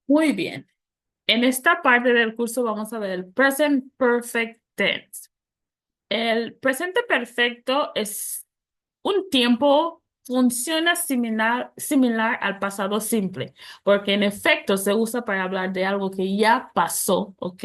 Muy bien. En esta parte del curso vamos a ver el present perfect tense. El presente perfecto es un tiempo, funciona similar al pasado simple, porque en efecto se usa para hablar de algo que ya pasó, ¿ok?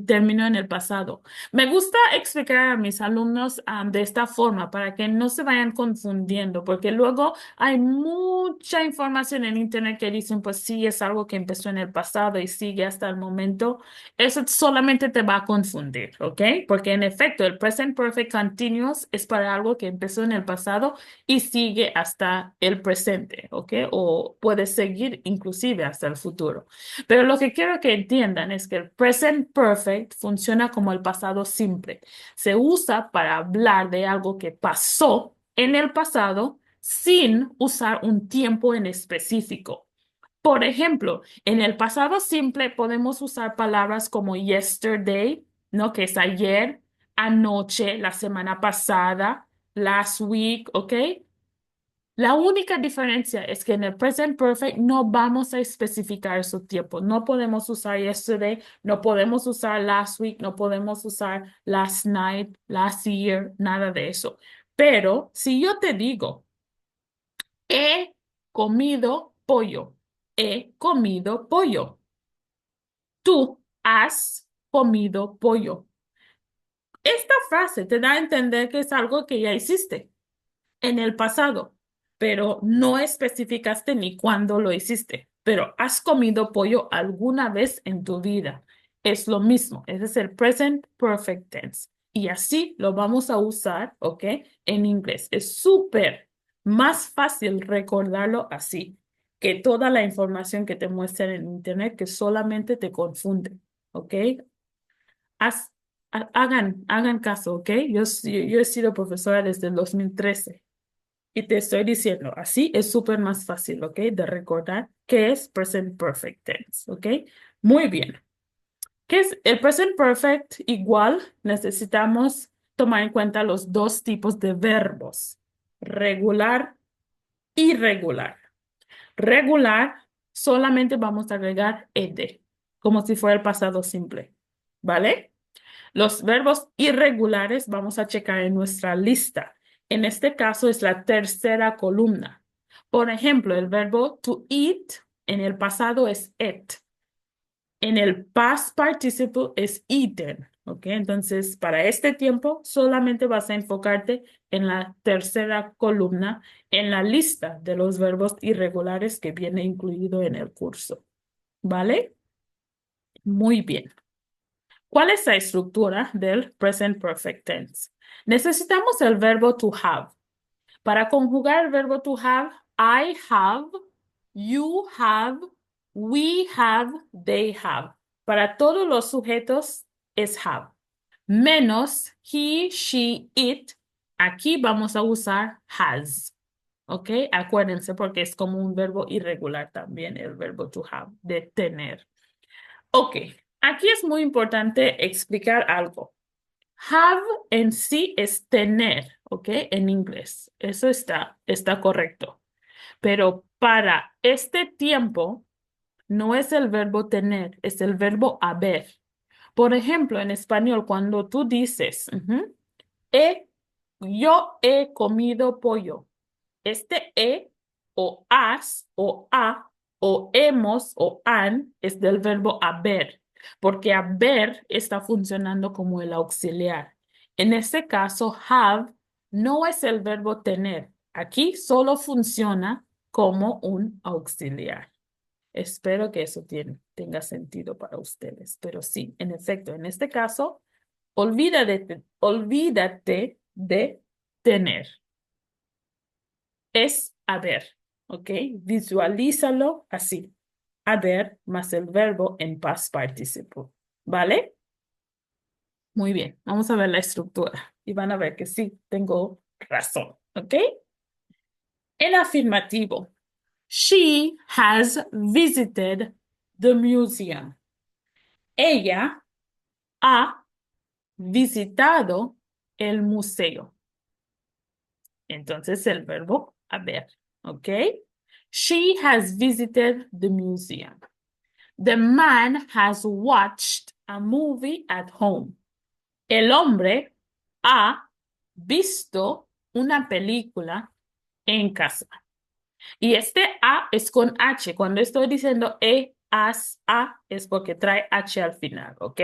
Término en el pasado. Me gusta explicar a mis alumnos de esta forma para que no se vayan confundiendo, porque luego hay mucha información en Internet que dicen, pues sí, es algo que empezó en el pasado y sigue hasta el momento. Eso solamente te va a confundir, ¿ok? Porque en efecto, el present perfect continuous es para algo que empezó en el pasado y sigue hasta el presente, ¿ok? O puede seguir inclusive hasta el futuro. Pero lo que quiero que entiendan es que el present perfect funciona como el pasado simple. Se usa para hablar de algo que pasó en el pasado sin usar un tiempo en específico. Por ejemplo, en el pasado simple podemos usar palabras como yesterday, ¿no? Que es ayer, anoche, la semana pasada, last week, ¿ok? La única diferencia es que en el present perfect no vamos a especificar su tiempo. No podemos usar yesterday, no podemos usar last week, no podemos usar last night, last year, nada de eso. Pero si yo te digo, he comido pollo, he comido pollo, tú has comido pollo. Esta frase te da a entender que es algo que ya hiciste en el pasado, pero no especificaste ni cuándo lo hiciste. Pero has comido pollo alguna vez en tu vida. Es lo mismo. Ese es el present perfect tense. Y así lo vamos a usar, ¿ok? En inglés. Es súper más fácil recordarlo así que toda la información que te muestran en internet que solamente te confunde, ¿ok? Haz- hagan caso, ¿ok? Yo he sido profesora desde el 2013. Y te estoy diciendo, así es súper más fácil, ¿ok? De recordar qué es present perfect tense, ¿ok? Muy bien. ¿Qué es el present perfect? Igual necesitamos tomar en cuenta los dos tipos de verbos, regular y irregular. Regular, solamente vamos a agregar ed, como si fuera el pasado simple, ¿vale? Los verbos irregulares vamos a checar en nuestra lista. En este caso es la tercera columna. Por ejemplo, el verbo to eat en el pasado es ate. En el past participle es eaten. ¿Ok? Entonces, para este tiempo solamente vas a enfocarte en la tercera columna en la lista de los verbos irregulares que viene incluido en el curso. ¿Vale? Muy bien. ¿Cuál es la estructura del present perfect tense? Necesitamos el verbo to have. Para conjugar el verbo to have, I have, you have, we have, they have. Para todos los sujetos es have. Menos he, she, it. Aquí vamos a usar has. ¿Ok? Acuérdense porque es como un verbo irregular también el verbo to have, de tener. Ok, aquí es muy importante explicar algo. Have en sí es tener, ¿ok? En inglés. Eso está correcto. Pero para este tiempo no es el verbo tener, es el verbo haber. Por ejemplo, en español, cuando tú dices, he, yo he comido pollo. Este o has o ha o hemos o han es del verbo haber, porque haber está funcionando como el auxiliar. En este caso, have no es el verbo tener. Aquí solo funciona como un auxiliar. Espero que eso tenga sentido para ustedes. Pero sí, en efecto, en este caso, olvídate de tener es haber, ¿ok? Visualízalo así. Haber más el verbo en past participle, ¿vale? Muy bien, vamos a ver la estructura y van a ver que sí, tengo razón, ¿ok? En afirmativo, she has visited the museum. Ella ha visitado el museo. Entonces el verbo haber, ¿ok? She has visited the museum. The man has watched a movie at home. El hombre ha visto una película en casa. Y este A es con H. Cuando estoy diciendo as, a, es porque trae H al final, ¿ok?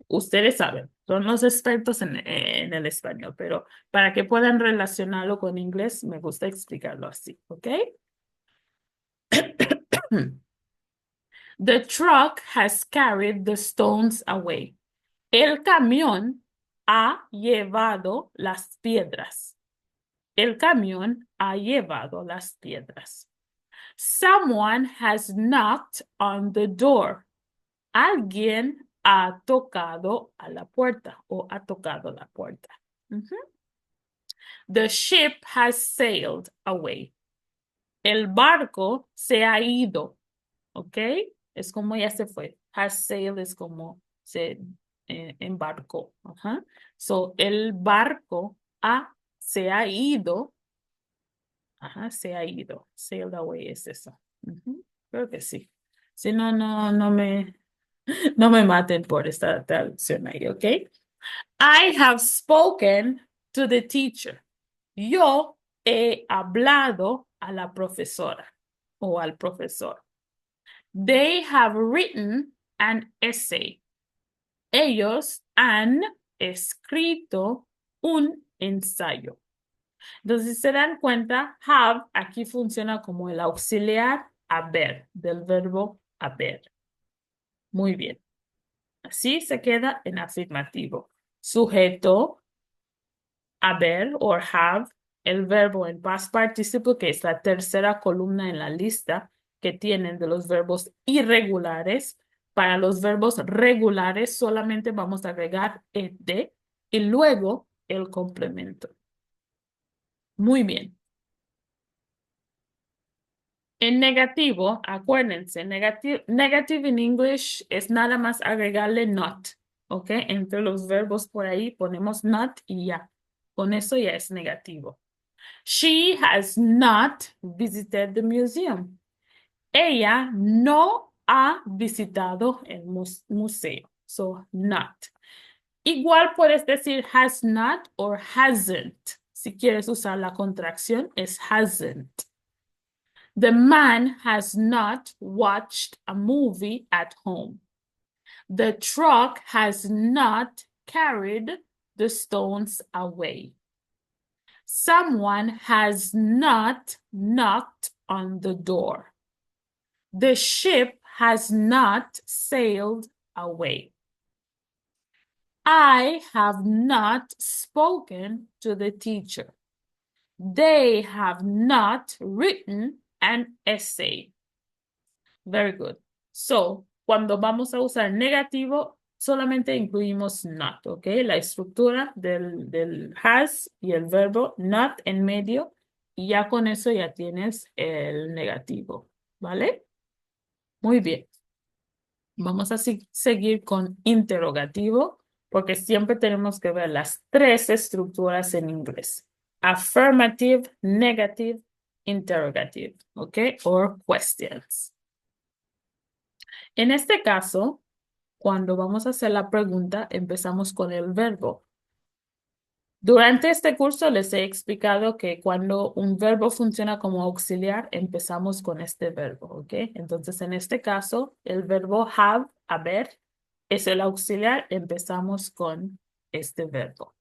Ustedes saben, son los expertos en el español, pero para que puedan relacionarlo con inglés, me gusta explicarlo así, ¿ok? The truck has carried the stones away. El camión ha llevado las piedras. El camión ha llevado las piedras. Someone has knocked on the door. Alguien ha tocado a la puerta o ha tocado la puerta. The ship has sailed away. El barco se ha ido. ¿Ok? Es como ya se fue. Has sailed es como se embarcó. Ajá. So, el barco se ha ido. Ajá, se ha ido. Sailed away es eso. Creo que sí. Si no, no me maten por esta traducción ahí, ¿ok? I have spoken to the teacher. Yo he hablado a la profesora o al profesor. They have written an essay. Ellos han escrito un ensayo. Entonces, si se dan cuenta, have aquí funciona como el auxiliar haber, del verbo haber. Muy bien. Así se queda en afirmativo. Sujeto, haber o have, el verbo en past participle, que es la tercera columna en la lista que tienen de los verbos irregulares. Para los verbos regulares solamente vamos a agregar ed y luego el complemento. Muy bien. En negativo, acuérdense, negative in English es nada más agregarle not, ¿ok? Entre los verbos por ahí ponemos not y ya. Con eso ya es negativo. She has not visited the museum. Ella no ha visitado el museo. So, not. Igual puedes decir has not or hasn't. Si quieres usar la contracción, es hasn't. The man has not watched a movie at home. The truck has not carried the stones away. Someone has not knocked on the door. The ship has not sailed away. I have not spoken to the teacher. They have not written an essay. Very good. So, cuando vamos a usar negativo, solamente incluimos not, ¿ok? La estructura del has y el verbo not en medio, y ya con eso ya tienes el negativo, ¿vale? Muy bien. Vamos a seguir con interrogativo, porque siempre tenemos que ver las tres estructuras en inglés. Affirmative, negative, interrogative, ¿ok? Or questions. En este caso, cuando vamos a hacer la pregunta, empezamos con el verbo. Durante este curso les he explicado que cuando un verbo funciona como auxiliar, empezamos con este verbo, ¿ok? Entonces, en este caso, el verbo have, haber, es el auxiliar, empezamos con este verbo.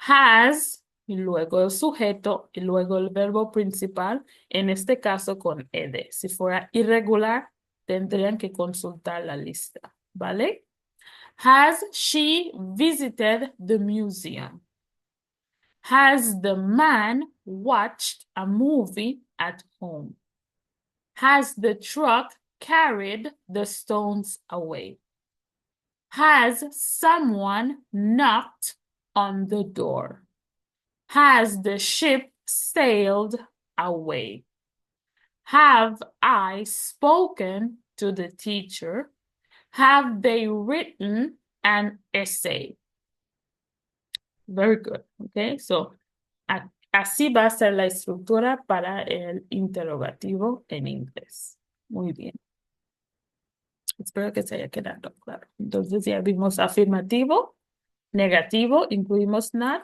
Has, y luego el sujeto, y luego el verbo principal, en este caso con ed. Si fuera irregular, tendrían que consultar la lista, ¿vale? Has she visited the museum? Has the man watched a movie at home? Has the truck carried the stones away? Has someone knocked on the door? Has the ship sailed away? Have I spoken to the teacher? Have they written an essay? Very good. Okay, so Así va a ser la estructura para el interrogativo en inglés. Muy bien. Espero que se haya quedado claro. Entonces ya vimos afirmativo, negativo, incluimos not,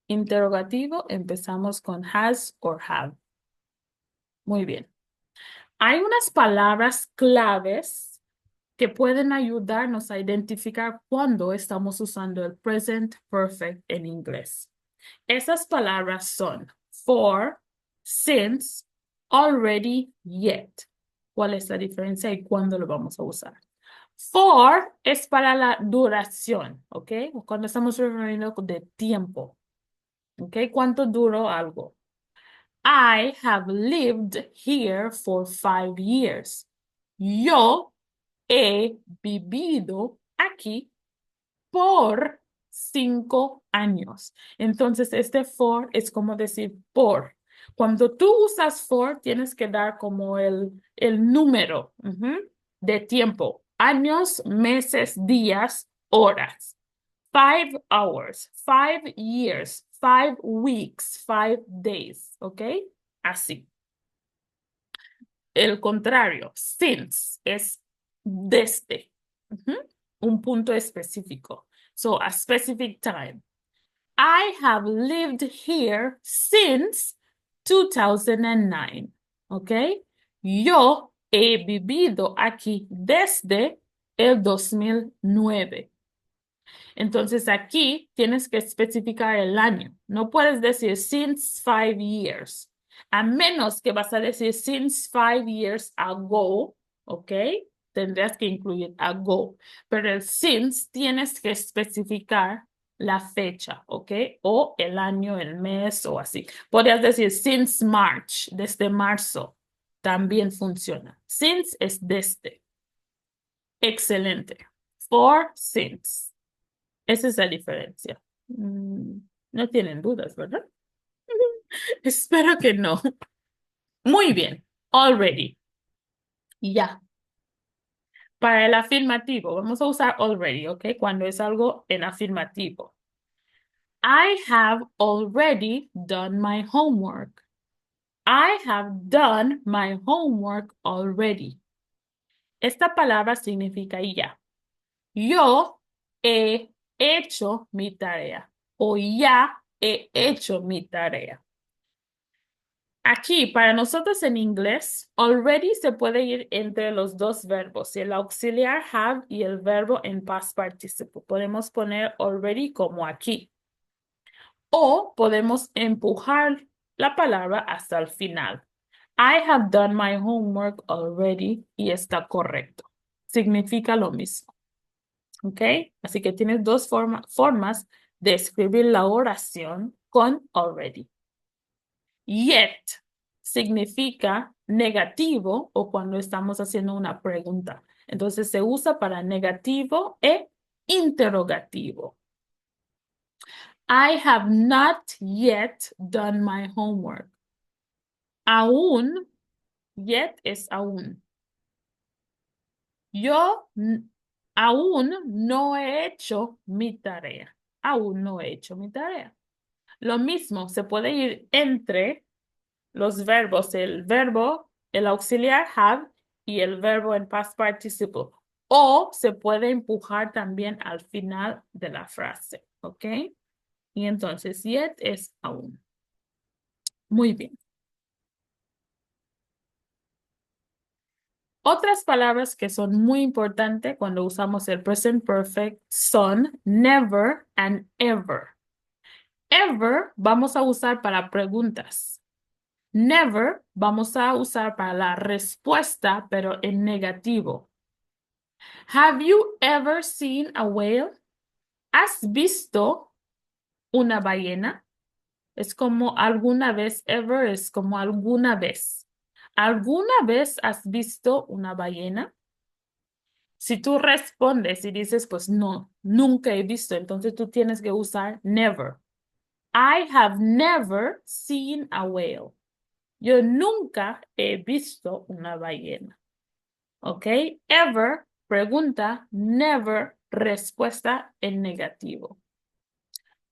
interrogativo, empezamos con has or have. Muy bien. Hay unas palabras claves que pueden ayudarnos a identificar cuándo estamos usando el present perfect en inglés. Esas palabras son for, since, already, yet. ¿Cuál es la diferencia y cuándo lo vamos a usar? For es para la duración, ¿ok? Cuando estamos refiriendo de tiempo, ¿ok? ¿Cuánto duró algo? I have lived here for 5 years. Yo he vivido aquí por 5 años. Entonces, este for es como decir por. Cuando tú usas for, tienes que dar como el número de tiempo. Años, meses, días, horas. 5 hours, 5 years, 5 weeks, 5 days, ¿ok? Así. El contrario, since es desde. Un punto específico. So, a specific time. I have lived here since 2009. ¿Ok? Yo he vivido aquí desde el 2009. Entonces aquí tienes que especificar el año. No puedes decir since 5 years. A menos que vas a decir since 5 years ago, ¿ok? Tendrías que incluir ago. Pero el since tienes que especificar la fecha, ¿ok? O el año, el mes o así. Podrías decir since March, desde marzo. También funciona. Since es desde. Excelente. For, since. Esa es la diferencia. No tienen dudas, ¿verdad? Espero que no. Muy bien. Already. Ya. Para el afirmativo, vamos a usar already, ¿ok? Cuando es algo en afirmativo. I have already done my homework. I have done my homework already. Esta palabra significa ya. Yo he hecho mi tarea o ya he hecho mi tarea. Aquí, para nosotros en inglés, already se puede ir entre los dos verbos, el auxiliar have y el verbo en past participle. Podemos poner already como aquí. O podemos empujar la palabra hasta el final. I have done my homework already y está correcto. Significa lo mismo. ¿Ok? Así que tienes dos formas de escribir la oración con already. Yet significa negativo o cuando estamos haciendo una pregunta. Entonces se usa para negativo e interrogativo. I have not yet done my homework. Aún, yet es aún. Yo aún no he hecho mi tarea. Aún no he hecho mi tarea. Lo mismo, se puede ir entre los verbos, el verbo, el auxiliar have y el verbo en past participle. O se puede empujar también al final de la frase, ¿ok? Y entonces, yet es aún. Muy bien. Otras palabras que son muy importantes cuando usamos el present perfect son never and ever. Ever vamos a usar para preguntas. Never vamos a usar para la respuesta, pero en negativo. Have you ever seen a whale? ¿Has visto una ballena? Es como alguna vez, ever es como alguna vez. ¿Alguna vez has visto una ballena? Si tú respondes y dices, pues no, nunca he visto, entonces tú tienes que usar never. I have never seen a whale. Yo nunca he visto una ballena. ¿Ok? Ever, pregunta, never, respuesta en negativo.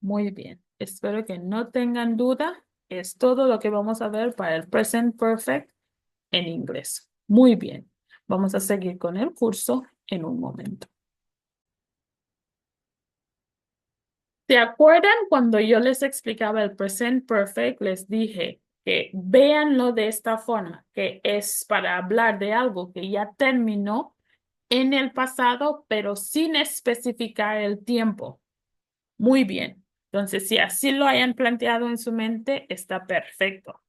Muy bien. Espero que no tengan duda. Es todo lo que vamos a ver para el present perfect en inglés. Muy bien. Vamos a seguir con el curso en un momento. ¿Se acuerdan cuando yo les explicaba el present perfect? Les dije que véanlo de esta forma, que es para hablar de algo que ya terminó en el pasado, pero sin especificar el tiempo. Muy bien. Entonces, si así lo hayan planteado en su mente, está perfecto.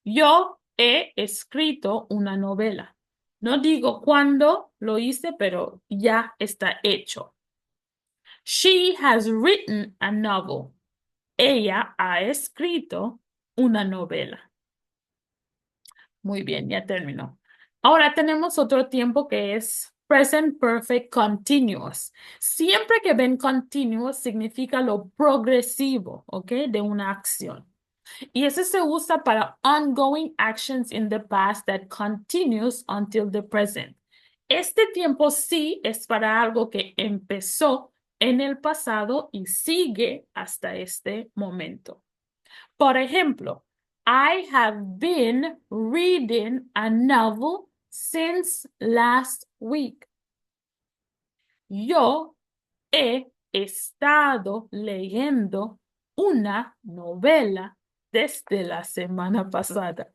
Yo he escrito una novela. No digo cuándo lo hice, pero ya está hecho. She has written a novel. Ella ha escrito una novela. Muy bien, ya terminó. Ahora tenemos otro tiempo que es present perfect continuous. Siempre que ven continuous significa lo progresivo, ¿ok? De una acción. Y ese se usa para ongoing actions in the past that continues until the present. Este tiempo sí es para algo que empezó en el pasado y sigue hasta este momento. Por ejemplo, I have been reading a novel since last week. Yo he estado leyendo una novela desde la semana pasada.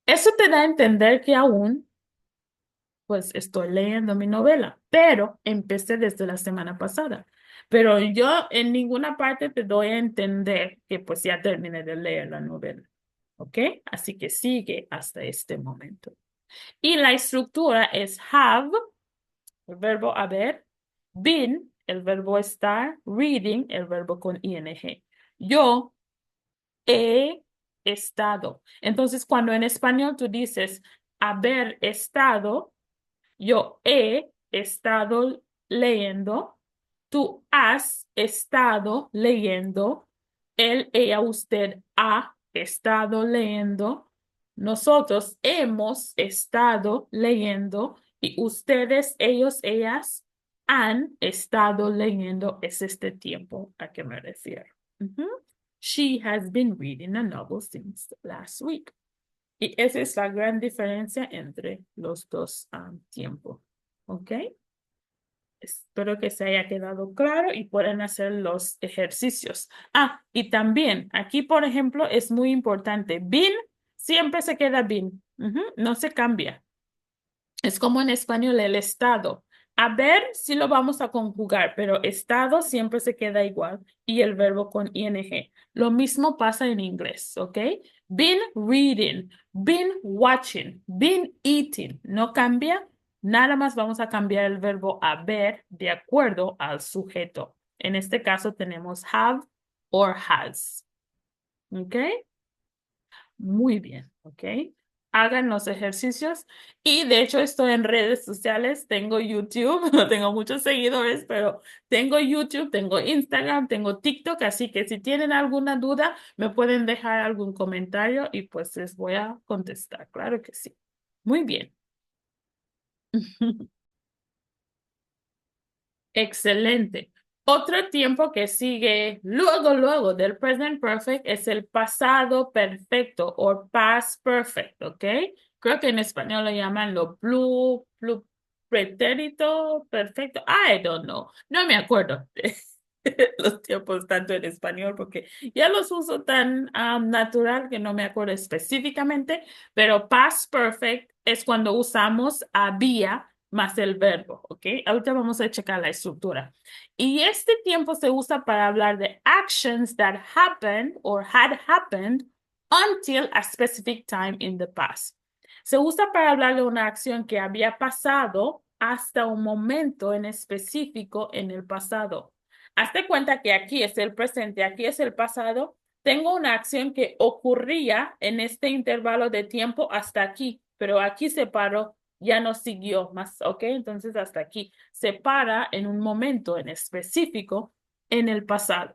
Eso te da a entender que aún, pues, estoy leyendo mi novela, pero empecé desde la semana pasada. Pero yo en ninguna parte te doy a entender que pues ya terminé de leer la novela. ¿Ok? Así que sigue hasta este momento. Y la estructura es have, el verbo haber, been, el verbo estar, reading, el verbo con ing. Yo he estado. Entonces, cuando en español tú dices haber estado, yo he estado leyendo, tú has estado leyendo, él, ella, usted ha estado leyendo, nosotros hemos estado leyendo y ustedes, ellos, ellas han estado leyendo. Es este tiempo a que me refiero. Ujú. She has been reading a novel since last week. Y esa es la gran diferencia entre los dos tiempos. ¿Ok? Espero que se haya quedado claro y puedan hacer los ejercicios. Y también aquí, por ejemplo, es muy importante. Been siempre se queda been. Ujú, no se cambia. Es como en español el estado. Haber sí lo vamos a conjugar, pero estado siempre se queda igual y el verbo con ing. Lo mismo pasa en inglés, ¿ok? Been reading, been watching, been eating. No cambia, nada más vamos a cambiar el verbo haber de acuerdo al sujeto. En este caso tenemos have or has, ¿ok? Muy bien, ¿ok? Hagan los ejercicios y de hecho estoy en redes sociales, tengo YouTube, no tengo muchos seguidores, pero tengo YouTube, tengo Instagram, tengo TikTok, así que si tienen alguna duda me pueden dejar algún comentario y pues les voy a contestar, claro que sí. Muy bien. Excelente. Otro tiempo que sigue luego del present perfect es el pasado perfecto o past perfect, ¿ok? Creo que en español lo llaman lo pretérito perfecto. I don't know. No me acuerdo de los tiempos tanto en español porque ya los uso tan natural que no me acuerdo específicamente, pero past perfect es cuando usamos había más el verbo, ¿ok? Ahorita vamos a checar la estructura. Y este tiempo se usa para hablar de actions that happened or had happened until a specific time in the past. Se usa para hablar de una acción que había pasado hasta un momento en específico en el pasado. Hazte cuenta que aquí es el presente, aquí es el pasado. Tengo una acción que ocurría en este intervalo de tiempo hasta aquí, pero aquí se paró, ya no siguió más, ¿ok? Entonces hasta aquí se para en un momento en específico en el pasado.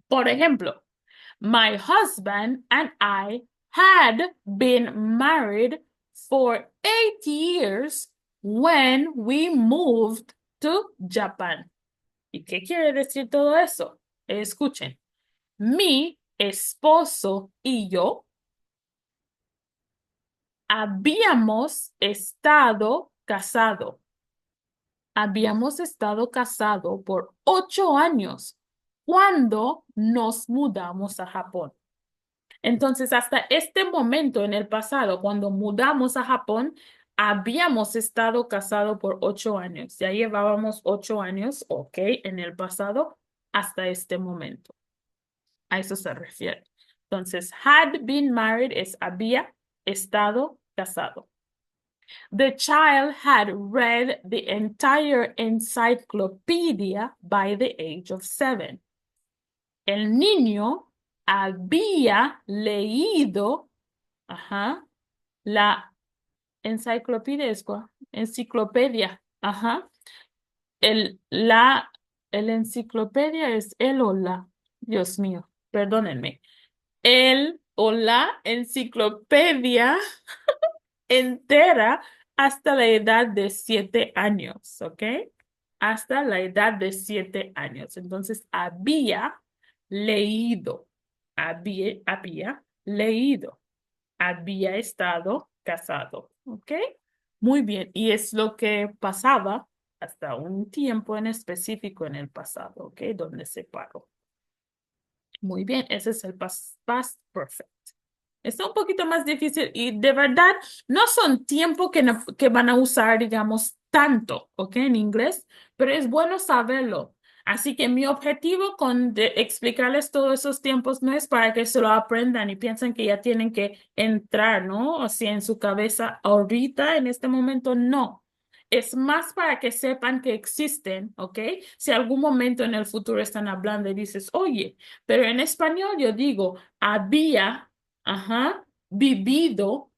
Por ejemplo, my husband and I had been married for 8 years when we moved to Japan. ¿Y qué quiere decir todo eso? Escuchen. Mi esposo y yo habíamos estado casados. Habíamos estado casados por 8 años cuando nos mudamos a Japón. Entonces, hasta este momento en el pasado, cuando mudamos a Japón, habíamos estado casados por 8 años. Ya llevábamos 8 años, ok, en el pasado hasta este momento. A eso se refiere. Entonces, had been married es había estado casado. The child had read the entire encyclopedia by the age of 7. El niño había leído, ajá, la enciclopedia, enciclopedia, ajá. El enciclopedia es el o la, Dios mío, perdónenme. El o la enciclopedia entera hasta la edad de 7 años, ¿ok? Hasta la edad de 7 años. Entonces, leído, había leído, había estado casado, ¿ok? Muy bien, y es lo que pasaba hasta un tiempo en específico en el pasado, ¿ok? Donde se paró. Muy bien, ese es el past perfect. Está un poquito más difícil y de verdad no son tiempos que van a usar, digamos, tanto, ¿ok? En inglés, pero es bueno saberlo. Así que mi objetivo con explicarles todos esos tiempos no es para que se lo aprendan y piensen que ya tienen que entrar, ¿no? O sea, en su cabeza ahorita, en este momento, no. Es más para que sepan que existen, ¿ok? Si algún momento en el futuro están hablando y dices, oye, pero en español yo digo, había, ajá, vivido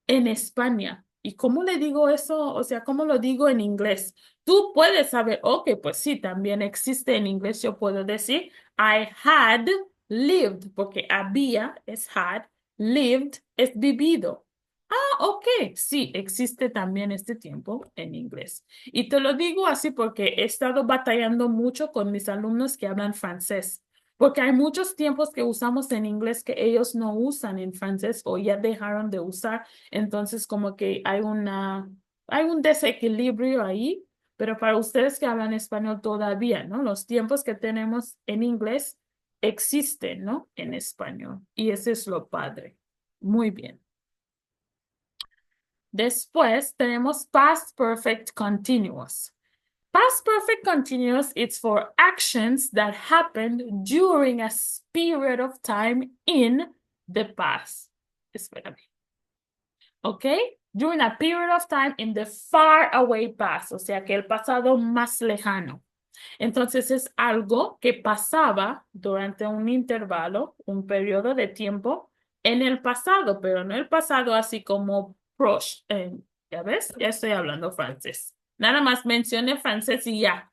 en España. ¿Y cómo le digo eso? O sea, ¿cómo lo digo en inglés? Tú puedes saber, ok, pues sí, también existe en inglés. Yo puedo decir, I had lived, porque había es had, lived es vivido. Ah, ok, sí, existe también este tiempo en inglés. Y te lo digo así porque he estado batallando mucho con mis alumnos que hablan francés. Porque hay muchos tiempos que usamos en inglés que ellos no usan en francés o ya dejaron de usar. Entonces, como que hay un desequilibrio ahí, pero para ustedes que hablan español todavía, ¿no? Los tiempos que tenemos en inglés existen, ¿no? En español. Y ese es lo padre. Muy bien. Después tenemos past perfect continuous. Past perfect continuous is for actions that happened during a period of time in the past. Espérame. ¿Ok? During a period of time in the far away past, o sea que el pasado más lejano. Entonces es algo que pasaba durante un intervalo, un periodo de tiempo en el pasado, pero no el pasado así como proche. ¿Ya ves? Ya estoy hablando francés. Nada más mencioné francés y ya.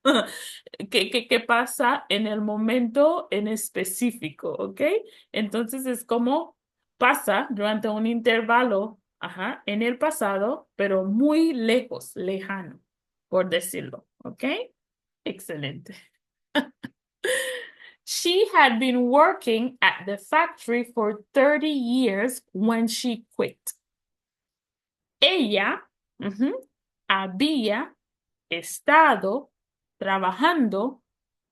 ¿Qué pasa en el momento en específico? ¿Ok? Entonces es como pasa durante un intervalo, ajá, en el pasado, pero muy lejos, lejano, por decirlo. ¿Ok? Excelente. She had been working at the factory for 30 years when she quit. Ella había estado trabajando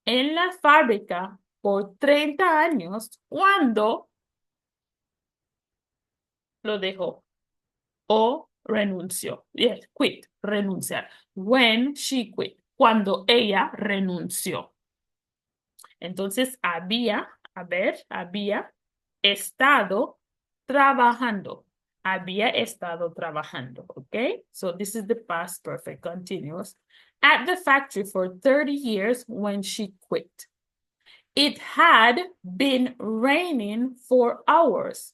en la fábrica por 30 años cuando lo dejó o renunció. Yes, quit, renunciar. When she quit, cuando ella renunció. Entonces, había estado trabajando. Había estado trabajando, ¿ok? So this is the past perfect continuous. At the factory for 30 years when she quit. It had been raining for hours.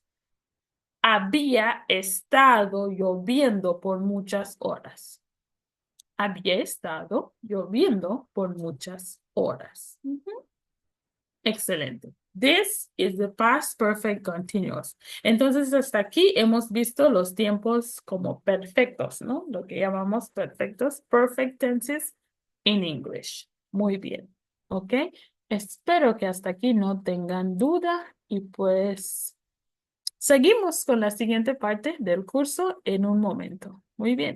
Había estado lloviendo por muchas horas. Había estado lloviendo por muchas horas. Excelente. This is the past perfect continuous. Entonces, hasta aquí hemos visto los tiempos como perfectos, ¿no? Lo que llamamos perfectos, perfect tenses in English. Muy bien. ¿ok? Espero que hasta aquí no tengan duda y pues seguimos con la siguiente parte del curso en un momento. Muy bien.